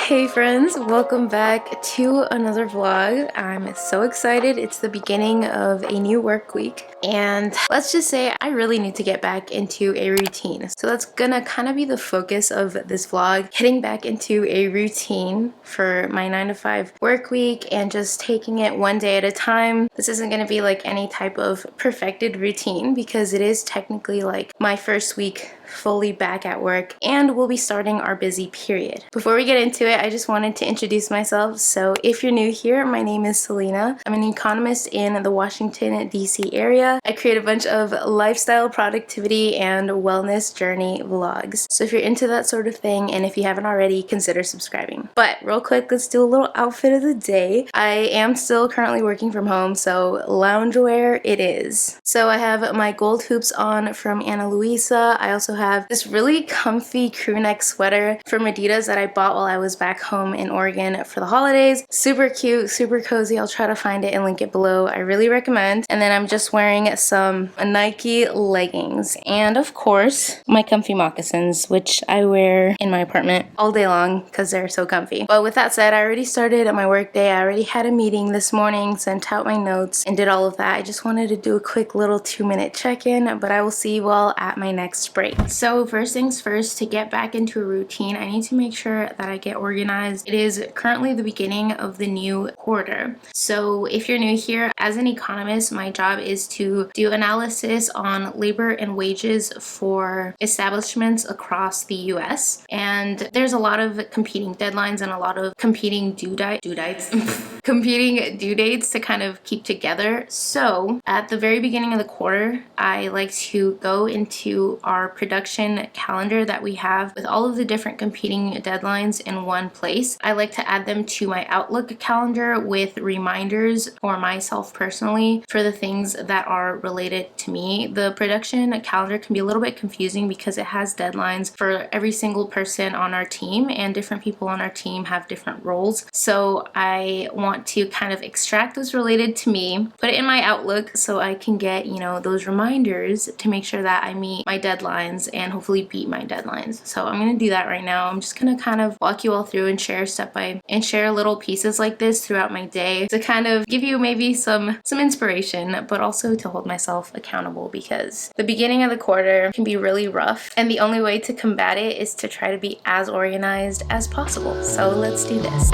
Hey friends, welcome back to another vlog. I'm so excited. It's the beginning of a new work week, and let's just say I really need to get back into a routine. So that's gonna kind of be the focus of this vlog, getting back into a routine for my 9 to 5 work week and just taking it one day at a time. This isn't gonna be like any type of perfected routine because it is technically like my first week fully back at work, and we'll be starting our busy period. Before we get into it, I just wanted to introduce myself. So if you're new here, my name is Selena. I'm an economist in the Washington, D.C. area. I create a bunch of lifestyle, productivity, and wellness journey vlogs. So if you're into that sort of thing, and if you haven't already, consider subscribing. But real quick, let's do a little outfit of the day. I am still currently working from home, so loungewear it is. So I have my gold hoops on from Ana Luisa. I also have this really comfy crew neck sweater from Adidas that I bought while I was back home in Oregon for the holidays. Super cute, super cozy. I'll try to find it and link it below. I really recommend. And then I'm just wearing some Nike leggings and of course my comfy moccasins, which I wear in my apartment all day long because they're so comfy. But with that said, I already started my work day. I already had a meeting this morning, sent out my notes, and did all of that. I just wanted to do a quick little 2-minute check-in, but I will see you all at my next break. So first things first, to get back into a routine, I need to make sure that I get organized. It is currently the beginning of the new quarter. So if you're new here, as an economist, my job is to do analysis on labor and wages for establishments across the US. And there's a lot of competing deadlines and a lot of competing due dates competing due dates to kind of keep together. So at the very beginning of the quarter, I like to go into our production calendar that we have with all of the different competing deadlines in one place. I like to add them to my Outlook calendar with reminders for myself personally for the things that are related to me. The production calendar can be a little bit confusing because it has deadlines for every single person on our team, and different people on our team have different roles. So I want to kind of extract what's related to me, put it in my Outlook so I can get, those reminders to make sure that I meet my deadlines and hopefully beat my deadlines. So I'm going to do that right now. I'm just going to kind of walk you all through and share little pieces like this throughout my day to kind of give you maybe some inspiration, but also to hold myself accountable because the beginning of the quarter can be really rough, and the only way to combat it is to try to be as organized as possible. So let's do this.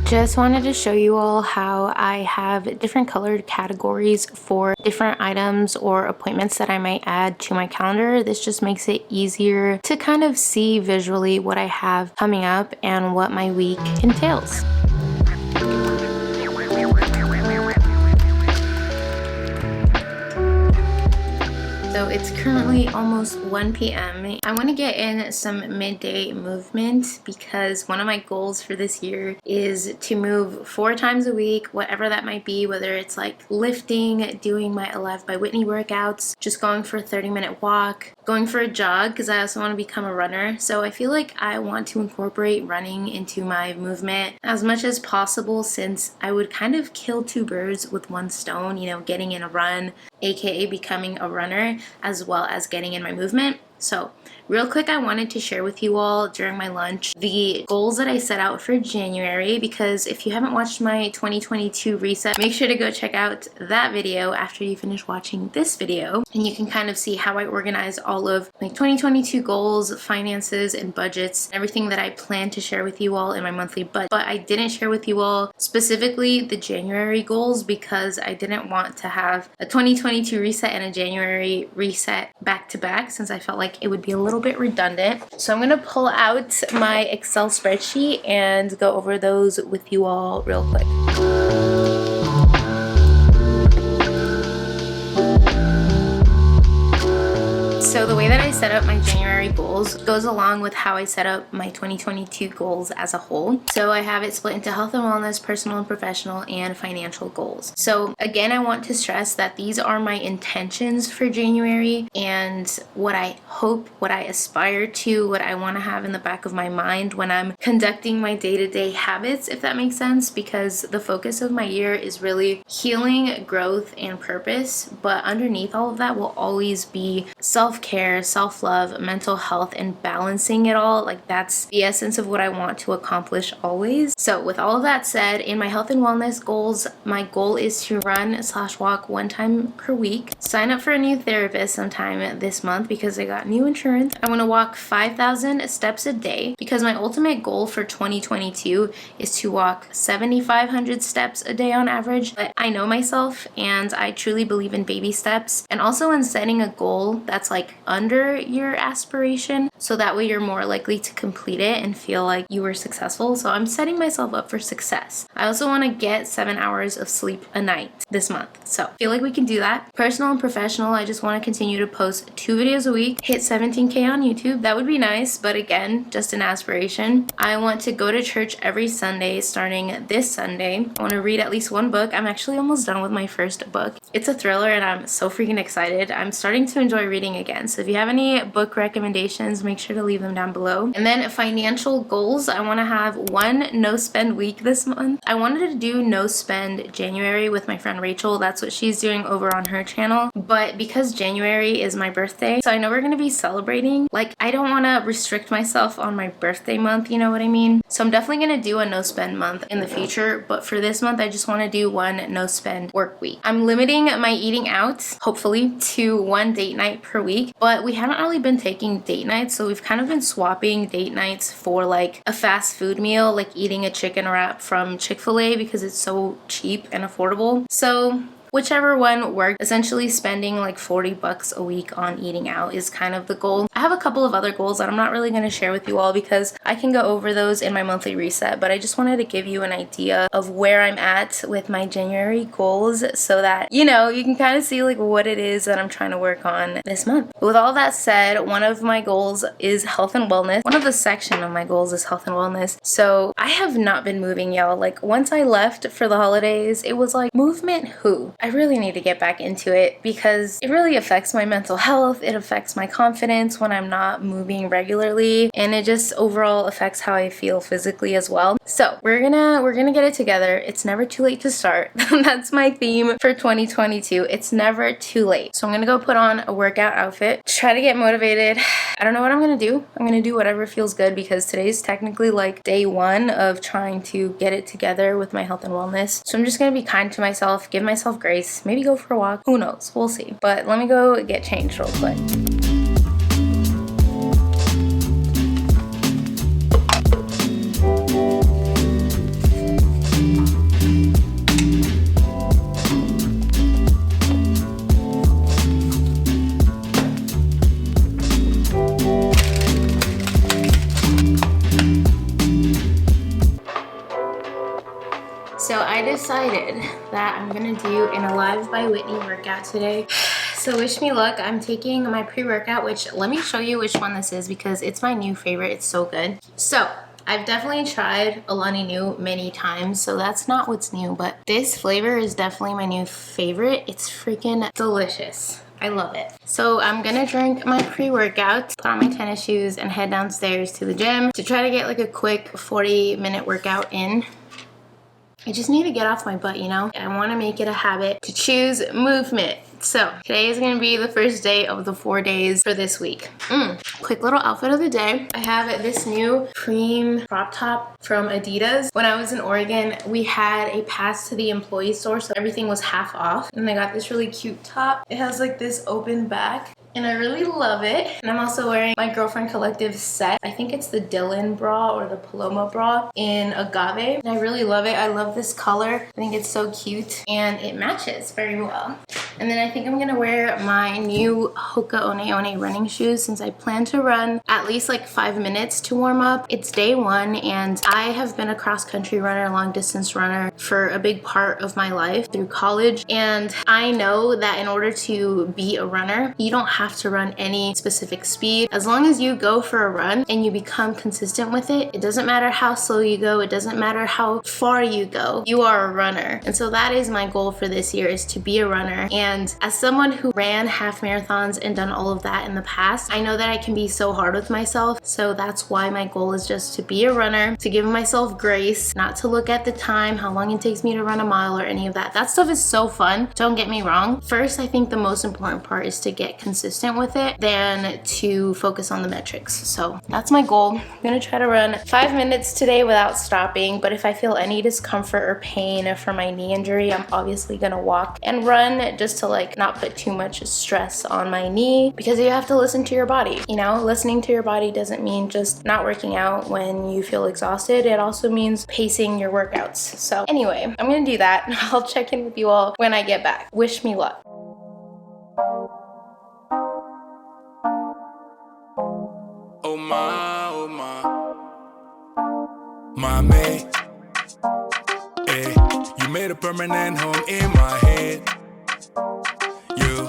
Just wanted to show you all how I have different colored categories for different items or appointments that I might add to my calendar. This just makes it easier to kind of see visually what I have coming up and what my week entails. So it's currently almost 1 p.m. I want to get in some midday movement because one of my goals for this year is to move 4 times a week, whatever that might be, whether it's like lifting, doing my Alive by Whitney workouts, just going for a 30-minute walk, going for a jog because I also want to become a runner. So I feel like I want to incorporate running into my movement as much as possible, since I would kind of kill 2 birds with 1 stone, getting in a run, aka becoming a runner, as well as getting in my movement. So real quick, I wanted to share with you all during my lunch the goals that I set out for January, because if you haven't watched my 2022 reset, make sure to go check out that video after you finish watching this video, and you can kind of see how I organize all of my 2022 goals, finances, and budgets, everything that I plan to share with you all in my monthly budget. But I didn't share with you all specifically the January goals because I didn't want to have a 2022 reset and a January reset back to back, since I felt like it would be a little bit redundant. So I'm going to pull out my Excel spreadsheet and go over those with you all real quick. So the way that I set up my January goals goes along with how I set up my 2022 goals as a whole. So I have it split into health and wellness, personal and professional, and financial goals. So again, I want to stress that these are my intentions for January and what I hope, what I aspire to, what I want to have in the back of my mind when I'm conducting my day-to-day habits, if that makes sense, because the focus of my year is really healing, growth, and purpose. But underneath all of that will always be self-care, self-love, mental health, and balancing it all. Like, that's the essence of what I want to accomplish always. So with all of that said, in my health and wellness goals, my goal is to run/walk 1 time per week, sign up for a new therapist sometime this month because I got new insurance. I want to walk 5,000 steps a day because my ultimate goal for 2022 is to walk 7,500 steps a day on average. But I know myself and I truly believe in baby steps, and also in setting a goal that's like under your aspiration, so that way you're more likely to complete it and feel like you were successful. So I'm setting myself up for success. I also want to get 7 hours of sleep a night this month, so I feel like we can do that. Personal and professional, I just want to continue to post 2 videos a week, hit 17K on YouTube. That would be nice, but again, just an aspiration. I want to go to church every Sunday starting this Sunday. I want to read at least 1 book. I'm actually almost done with my first book. It's a thriller and I'm so freaking excited. I'm starting to enjoy reading again. So if you have any book recommendations, make sure to leave them down below. And then financial goals, I want to have 1 no spend week this month. I wanted to do no spend January with my friend Rachel. That's what she's doing over on her channel. But because January is my birthday, so I know we're going to be celebrating, like, I don't want to restrict myself on my birthday month, you know what I mean? So I'm definitely going to do a no spend month in the future, but for this month, I just want to do 1 no spend work week. I'm limiting my eating out, hopefully, to 1 date night per week, but we haven't really been taking date nights, so we've kind of been swapping date nights for like a fast food meal, like eating a chicken wrap from Chick-fil-A because it's so cheap and affordable. So whichever one works, essentially spending like $40 a week on eating out is kind of the goal. I have a couple of other goals that I'm not really going to share with you all because I can go over those in my monthly reset, but I just wanted to give you an idea of where I'm at with my January goals so that, you know, you can kind of see like what it is that I'm trying to work on this month. With all that said, one of my goals is health and wellness. One of the section of my goals is health and wellness. So I have not been moving, y'all. Like, once I left for the holidays, it was like, movement who? I really need to get back into it because it really affects my mental health. It affects my confidence when I'm not moving regularly, and it just overall affects how I feel physically as well. So we're gonna get it together. It's never too late to start. That's my theme for 2022. It's never too late. So I'm gonna go put on a workout outfit, try to get motivated. I don't know what I'm gonna do. I'm gonna do whatever feels good because today's technically like day 1 of trying to get it together with my health and wellness. So I'm just gonna be kind to myself, give myself grace, maybe go for a walk. Who knows? We'll see. But let me go get changed real quick. So I decided that I'm gonna do an Alive by Whitney workout today. So wish me luck. I'm taking my pre-workout, which let me show you which one this is because it's my new favorite. It's so good. So I've definitely tried Alani Nu many times, so that's not what's new, but this flavor is definitely my new favorite. It's freaking delicious. I love it. So I'm gonna drink my pre-workout, put on my tennis shoes, and head downstairs to the gym to try to get like a quick 40-minute workout in. I just need to get off my butt, you know? I want to make it a habit to choose movement. So today is going to be the first day of the 4 days for this week. Quick little outfit of the day. I have this new cream crop top from Adidas. When I was in Oregon, we had a pass to the employee store, so everything was half off. And I got this really cute top. It has like this open back, and I really love it. And I'm also wearing my Girlfriend Collective set. I think it's the Dylan bra or the Paloma bra in agave. And I really love it. I love this color. I think it's so cute and it matches very well. And then I think I'm gonna wear my new Hoka One One running shoes since I plan to run at least like 5 minutes to warm up. It's day one and I have been a cross-country runner, long distance runner for a big part of my life through college. And I know that in order to be a runner, you don't have to run any specific speed. As long as you go for a run and you become consistent with it, it doesn't matter how slow you go, it doesn't matter how far you go, you are a runner. And so that is my goal for this year, is to be a runner. And as someone who ran half marathons and done all of that in the past, I know that I can be so hard with myself. So that's why my goal is just to be a runner, to give myself grace, not to look at the time, how long it takes me to run a mile or any of that. That stuff is so fun, don't get me wrong. First, I think the most important part is to get consistent with it than to focus on the metrics. So that's my goal. I'm gonna try to run 5 minutes today without stopping, but if I feel any discomfort or pain from my knee injury, I'm obviously gonna walk and run just to like not put too much stress on my knee, because you have to listen to your body. You know, listening to your body doesn't mean just not working out when you feel exhausted. It also means pacing your workouts. So anyway, I'm gonna do that. I'll check in with you all when I get back. Wish me luck. Oh my mate, hey, you made a permanent home in my head. You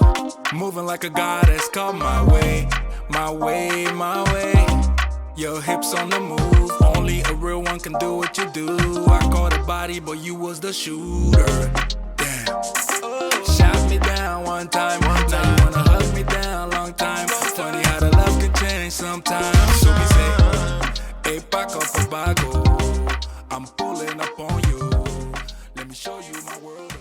moving like a goddess, come my way, my way, my way. Your hips on the move, only a real one can do what you do. I caught a body, but you was the shooter. Damn, shot me down one time. Now you wanna hug me down, long time. Funny how the love can change sometimes. So we say, hey, back up a bago. I'm pulling up on you. Let me show you my world.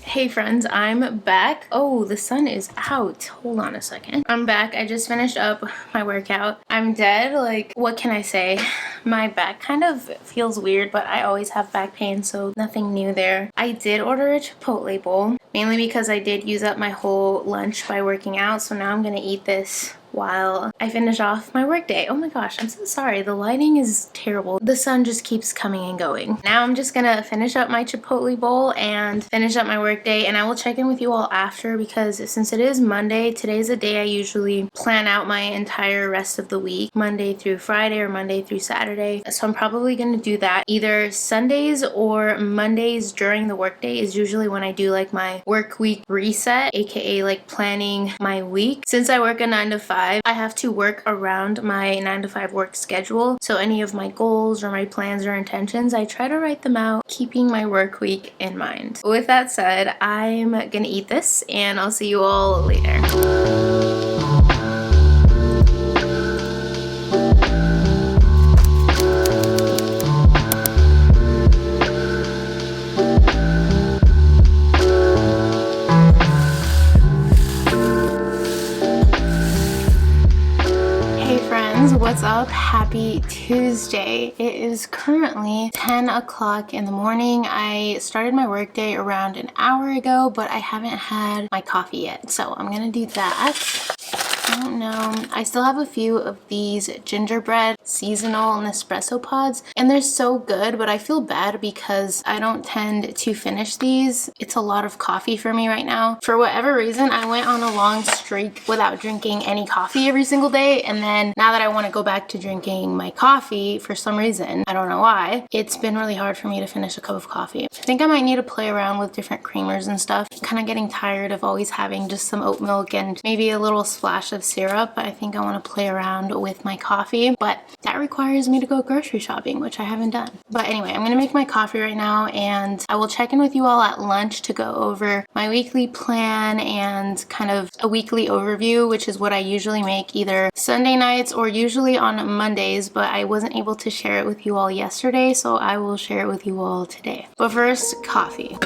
Hey friends, I'm back. Oh, the sun is out. Hold on a second. I'm back. I just finished up my workout. I'm dead. Like, what can I say? My back kind of feels weird, but I always have back pain, so nothing new there. I did order a Chipotle bowl, mainly because I did use up my whole lunch by working out, so now I'm gonna eat this while I finish off my workday. Oh my gosh, I'm so sorry. The lighting is terrible. The sun just keeps coming and going. Now I'm just gonna finish up my Chipotle bowl and finish up my workday, and I will check in with you all after, because since it is Monday, today's the day I usually plan out my entire rest of the week, Monday through Friday or Monday through Saturday. So I'm probably gonna do that. Either Sundays or Mondays during the workday is usually when I do like my work week reset, aka like planning my week. Since I work a 9 to 5, I have to work around my 9 to 5 work schedule. So any of my goals or my plans or intentions, I try to write them out, keeping my work week in mind. With that said, I'm gonna eat this and I'll see you all later. What's up? Happy Tuesday. It is currently 10 o'clock in the morning. I started my workday around an hour ago, but I haven't had my coffee yet, so I'm gonna do that. I don't know. I still have a few of these gingerbread seasonal Nespresso pods, and they're so good, but I feel bad because I don't tend to finish these. It's a lot of coffee for me right now. For whatever reason, I went on a long streak without drinking any coffee every single day, and then now that I want to go back to drinking my coffee, for some reason, I don't know why, it's been really hard for me to finish a cup of coffee. I think I might need to play around with different creamers and stuff. I'm kind of getting tired of always having just some oat milk and maybe a little splash of syrup. I think I want to play around with my coffee, but that requires me to go grocery shopping, which I haven't done. But anyway, I'm gonna make my coffee right now, and I will check in with you all at lunch to go over my weekly plan and kind of a weekly overview, which is what I usually make either Sunday nights or usually on Mondays, but I wasn't able to share it with you all yesterday, so I will share it with you all today. But first, coffee.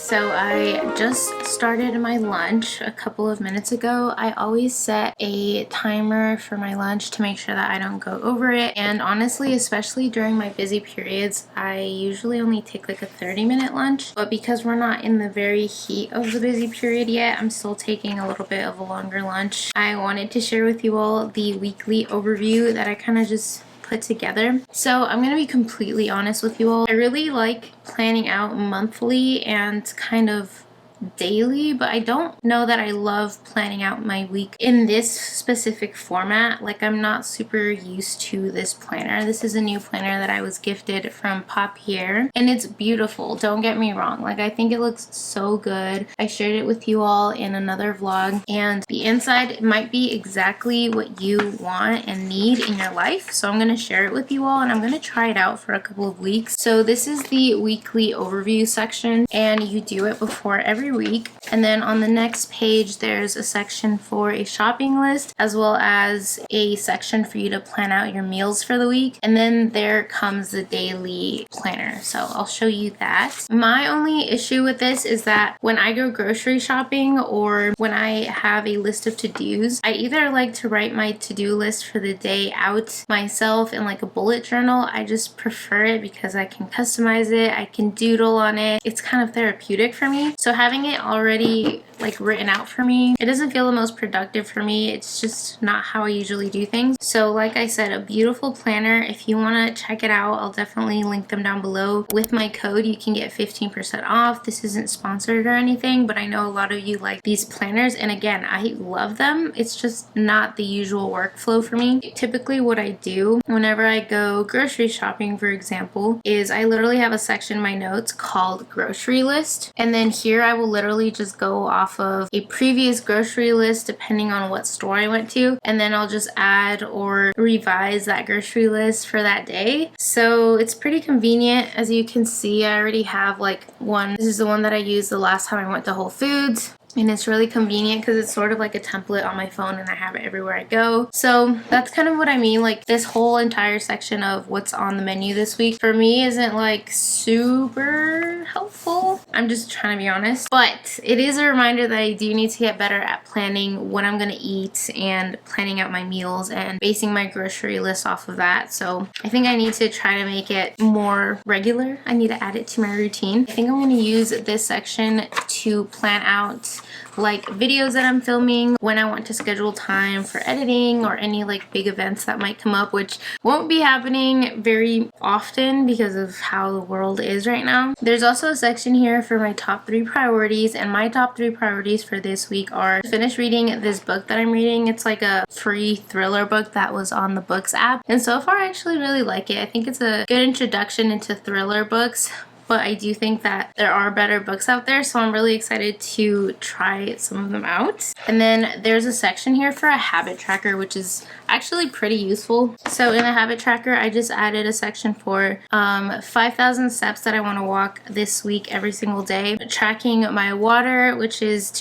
So I just started my lunch a couple of minutes ago. I always set a timer for my lunch to make sure that I don't go over it. And honestly, especially during my busy periods, I usually only take like a 30-minute lunch. But because we're not in the very heat of the busy period yet, I'm still taking a little bit of a longer lunch. I wanted to share with you all the weekly overview that I kind of just put together. So I'm gonna be completely honest with you all. I really like planning out monthly and kind of daily, but I don't know that I love planning out my week in this specific format. Like, I'm not super used to this planner. This is a new planner that I was gifted from Papier, and it's beautiful, don't get me wrong. Like, I think it looks so good. I shared it with you all in another vlog, and the inside might be exactly what you want and need in your life, so I'm going to share it with you all, and I'm going to try it out for a couple of weeks. So this is the weekly overview section, and you do it before every week. And then on the next page there's a section for a shopping list, as well as a section for you to plan out your meals for the week. And then there comes the daily planner, so I'll show you that. My only issue with this is that when I go grocery shopping or when I have a list of to-dos, I either like to write my to-do list for the day out myself in like a bullet journal. I just prefer it because I can customize it, I can doodle on it. It's kind of therapeutic for me. So having it already like written out for me, it doesn't feel the most productive for me. It's just not how I usually do things. So like I said, a beautiful planner. If you want to check it out, I'll definitely link them down below. With my code you can get 15% off. This isn't sponsored or anything, but I know a lot of you like these planners, and again, I love them. It's just not the usual workflow for me. Typically what I do whenever I go grocery shopping, for example, is I literally have a section in my notes called grocery list, and then here I will literally just go off of a previous grocery list depending on what store I went to, and then I'll just add or revise that grocery list for that day. So it's pretty convenient. As you can see, I already have like one. This is the one that I used the last time I went to Whole Foods. And it's really convenient because it's sort of like a template on my phone and I have it everywhere I go. So that's kind of what I mean. Like, this whole entire section of what's on the menu this week for me isn't like super helpful. I'm just trying to be honest. But it is a reminder that I do need to get better at planning what I'm going to eat and planning out my meals and basing my grocery list off of that. So I think I need to try to make it more regular. I need to add it to my routine. I think I'm going to use this section to plan out like videos that I'm filming, when I want to schedule time for editing, or any like big events that might come up, which won't be happening very often because of how the world is right now. There's also a section here for my top 3 priorities, and my top 3 priorities for this week are to finish reading this book that I'm reading. It's like a free thriller book that was on the Books app, and so far I actually really like it. I think it's a good introduction into thriller books, but I do think that there are better books out there, so I'm really excited to try some of them out. And then there's a section here for a habit tracker, which is actually pretty useful. So in the habit tracker, I just added a section for 5,000 steps that I want to walk this week every single day. Tracking my water, which is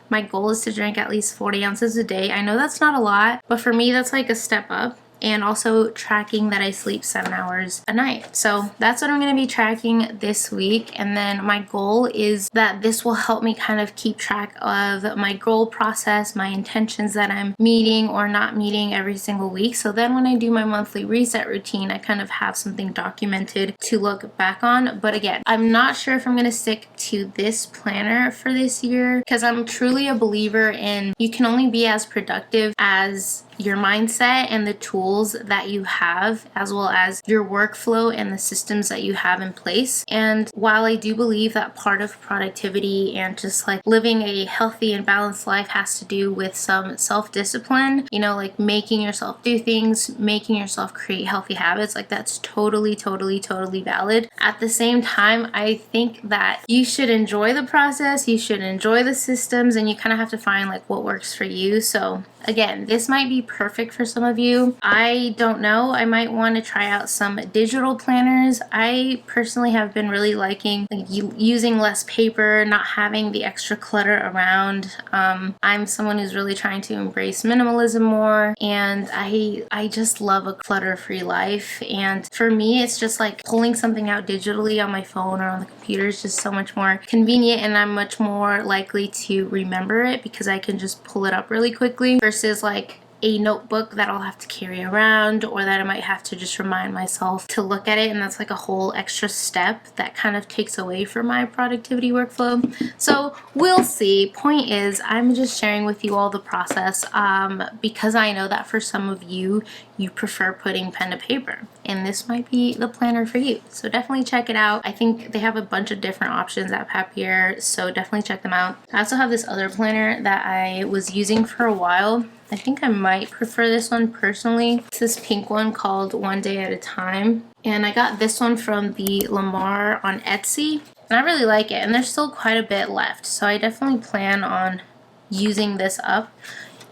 my goal is to drink at least 40 ounces a day. I know that's not a lot, but for me that's like a step up. And also tracking that I sleep 7 hours a night. So that's what I'm going to be tracking this week. And then my goal is that this will help me kind of keep track of my goal process, my intentions that I'm meeting or not meeting every single week. So then when I do my monthly reset routine, I kind of have something documented to look back on. But again, I'm not sure if I'm going to stick to this planner for this year, because I'm truly a believer in you can only be as productive as your mindset and the tools that you have, as well as your workflow and the systems that you have in place. And while I do believe that part of productivity and just like living a healthy and balanced life has to do with some self-discipline, you know, like making yourself do things, making yourself create healthy habits, like that's totally valid. At the same time, I think that you should enjoy the process, you should enjoy the systems, and you kind of have to find like what works for you. So again, this might be perfect for some of you. I don't know. I might want to try out some digital planners. I personally have been really liking using less paper, not having the extra clutter around. I'm someone who's really trying to embrace minimalism more, and I just love a clutter-free life. And for me, it's just like pulling something out digitally on my phone or on the computer is just so much more convenient, and I'm much more likely to remember it because I can just pull it up really quickly versus like a notebook that I'll have to carry around, or that I might have to just remind myself to look at it, and that's like a whole extra step that kind of takes away from my productivity workflow. So we'll see. Point is, I'm just sharing with you all the process because I know that for some of you, you prefer putting pen to paper, and this might be the planner for you. So definitely check it out. I think they have a bunch of different options at Papier, so definitely check them out. I also have this other planner that I was using for a while. I think I might prefer this one personally. It's this pink one called One Day at a Time. And I got this one from the Lamar on Etsy. And I really like it. And there's still quite a bit left. So I definitely plan on using this up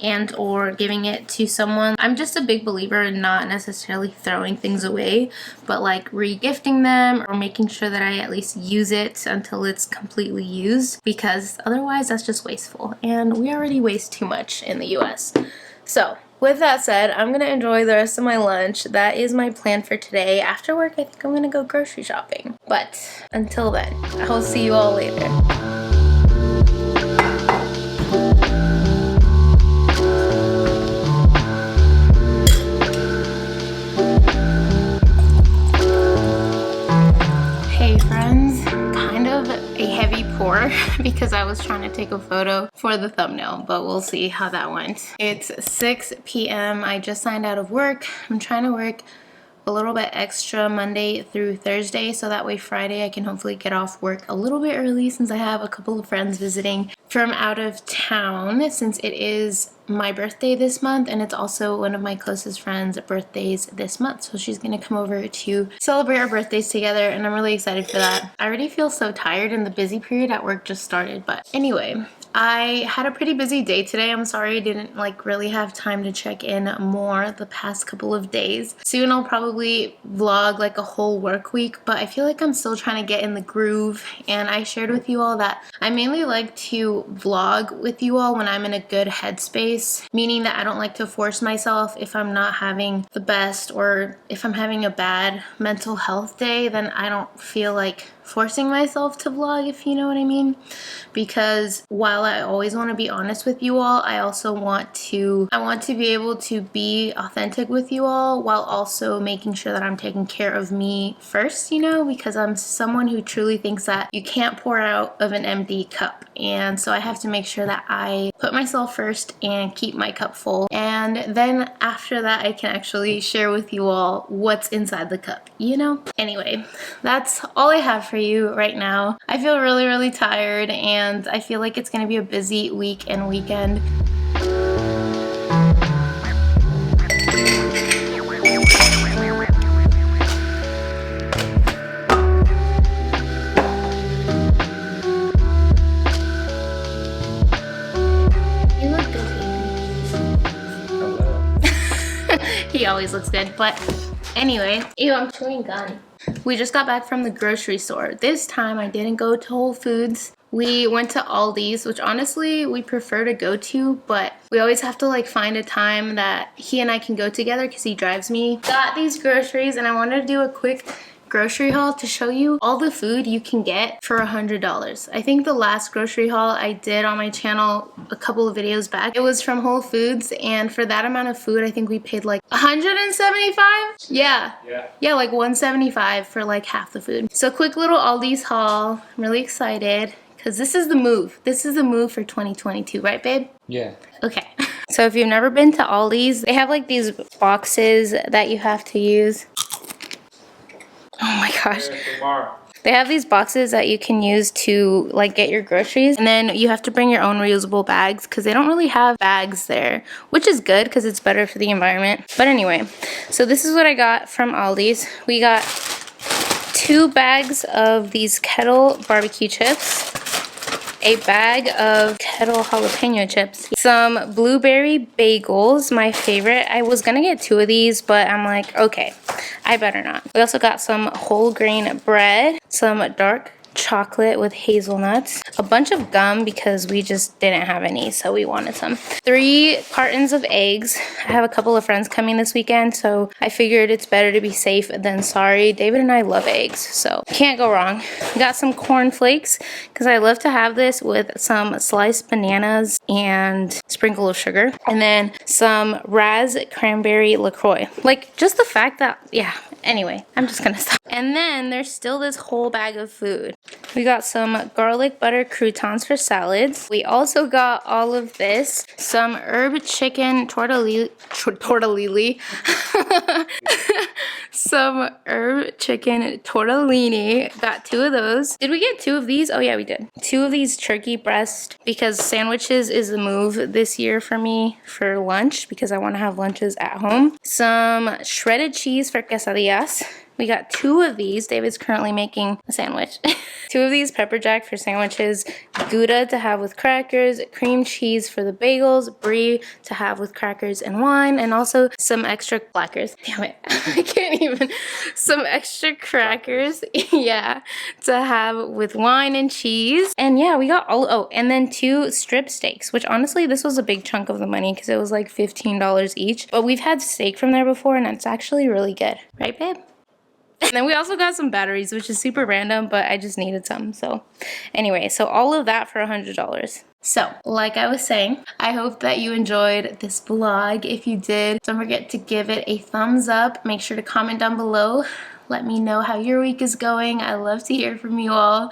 and or giving it to someone. I'm just a big believer in not necessarily throwing things away, but like re-gifting them or making sure that I at least use it until it's completely used, because otherwise that's just wasteful, and we already waste too much in the US. So with that said, I'm gonna enjoy the rest of my lunch. That is my plan for today. After work, I think I'm gonna go grocery shopping. But until then, I will see you all later. Because I was trying to take a photo for the thumbnail, but we'll see how that went. It's 6 p.m. I just signed out of work. I'm trying to work a little bit extra Monday through Thursday, so that way Friday I can hopefully get off work a little bit early, since I have a couple of friends visiting from out of town, since it is my birthday this month, and it's also one of my closest friends' birthdays this month. So she's gonna come over to celebrate our birthdays together, and I'm really excited for that. I already feel so tired, and the busy period at work just started. But anyway, I had a pretty busy day today. I'm sorry I didn't like really have time to check in more the past couple of days. Soon I'll probably vlog like a whole work week, but I feel like I'm still trying to get in the groove. And I shared with you all that I mainly like to vlog with you all when I'm in a good headspace, meaning that I don't like to force myself. If I'm not having the best, or if I'm having a bad mental health day, then I don't feel like forcing myself to vlog, if you know what I mean. Because while I always want to be honest with you all, I also want to be able to be authentic with you all, while also making sure that I'm taking care of me first, you know, because I'm someone who truly thinks that you can't pour out of an empty cup. And so I have to make sure that I put myself first and keep my cup full, and then after that I can actually share with you all what's inside the cup, you know? Anyway, that's all I have for you right now. I feel really, really tired, and I feel like it's gonna be a busy week and weekend. You look good, He always looks good, but anyway. Ew, I'm chewing gum. We just got back from the grocery store. This time I didn't go to Whole Foods. We went to Aldi's, which honestly we prefer to go to, but we always have to like find a time that he and I can go together because he drives me. Got these groceries, and I wanted to do a quick grocery haul to show you all the food you can get for $100. I think the last grocery haul I did on my channel a couple of videos back, it was from Whole Foods, and for that amount of food I think we paid like $175. Yeah, like $175 for like half the food. So quick little Aldi's haul. I'm really excited because this is the move. This is the move for 2022, right babe? Yeah. Okay. So if you've never been to Aldi's, they have like these boxes that you have to use. Oh my gosh. They have these boxes that you can use to like get your groceries, and then you have to bring your own reusable bags because they don't really have bags there, which is good because it's better for the environment. But anyway, so this is what I got from Aldi's. We got 2 bags of these Kettle barbecue chips. a bag of kettle jalapeno chips, some blueberry bagels, my favorite. I was gonna get 2 of these, but I'm like, okay, I better not. We also got some whole grain bread, some dark chocolate with hazelnuts, a bunch of gum because we just didn't have any, so we wanted some. 3 cartons of eggs. I have a couple of friends coming this weekend, so I figured it's better to be safe than sorry. David and I love eggs, so can't go wrong. Got some corn flakes because I love to have this with some sliced bananas and sprinkle of sugar, and then some Raz cranberry LaCroix. Like, just the fact that, yeah, anyway, I'm just gonna stop. And then there's still this whole bag of food. We got some garlic butter croutons for salads. We also got all of this, some herb chicken tortellini, some herb chicken tortellini. Got 2 of those. Did we get 2 of these? Oh yeah, we did. 2 of these turkey breast because sandwiches is the move this year for me for lunch because I want to have lunches at home. Some shredded cheese for quesadillas. We got 2 of these. David's currently making a sandwich. 2 of these pepper jack for sandwiches, Gouda to have with crackers, cream cheese for the bagels, brie to have with crackers and wine, and also some extra crackers. Damn it, I can't even. Some extra crackers, yeah, to have with wine and cheese. And yeah, we got all, oh, and then 2 strip steaks, which honestly, this was a big chunk of the money because it was like $15 each. But we've had steak from there before and it's actually really good. Right, babe? And then we also got some batteries, which is super random, but I just needed some. So anyway, so all of that for $100. So, like I was saying, I hope that you enjoyed this vlog. If you did, don't forget to give it a thumbs up. Make sure to comment down below. Let me know how your week is going. I love to hear from you all.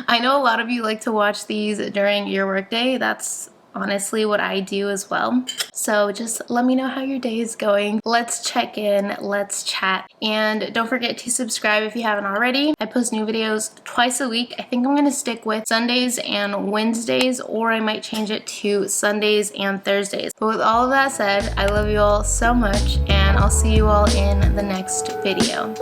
I know a lot of you like to watch these during your workday. That's honestly what I do as well. So just let me know how your day is going. Let's check in, let's chat, and don't forget to subscribe if you haven't already. I post new videos twice a week. I think I'm gonna stick with Sundays and Wednesdays, or I might change it to Sundays and Thursdays. But with all of that said, I love you all so much, and I'll see you all in the next video.